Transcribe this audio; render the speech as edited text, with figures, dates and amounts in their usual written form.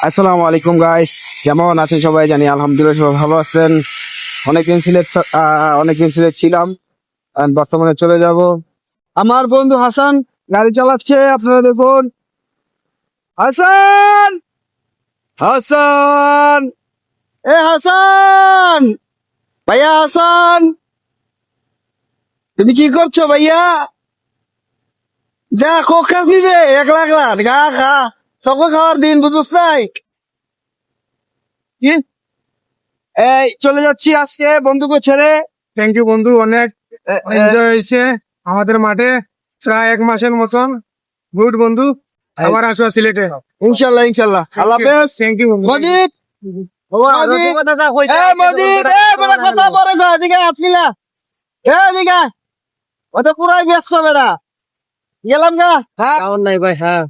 আসসালামু আলাইকুম গাইস, কেমন আছেন সবাই? জানি আলহামদুলিল্লাহ সবাই ভালো আছেন। অনেকদিন সিলেট ছিলাম, আর বর্তমানে চলে যাব। আমার বন্ধু হাসান গাড়ি চালাচ্ছে, আপনারা দেখুন। হাসান, হাসান, এ হাসান, ভাইয়া হাসান, তুমি কি করছো ভাইয়া? দেখো কাজ নিবে একলা একলা গা খা, সকল খাওয়ার দিন বুঝছ নাই? কি? এই চলে যাচ্ছি আজকে বন্ধুকে ছেড়ে। থ্যাংক ইউ বন্ধু, অনেক এনজয় হয়েছে আমাদের মাঠে প্রায় 1 মাসের মতন। গুড বন্ধু, আবার আসো সিলেটে। ইনশাল্লাহ ইনশাল্লাহ, আল্লাহ হাফেজ। থ্যাংক ইউ বন্ধু। মজিদ, মজিদ, মজিদ, বেটা কথা পরে কয়, এদিকে হাত মিলা। এদিকে ও তো পুরাই ব্যস্ত বেটা, গেলাম গা। নাই ভাই, হ্যাঁ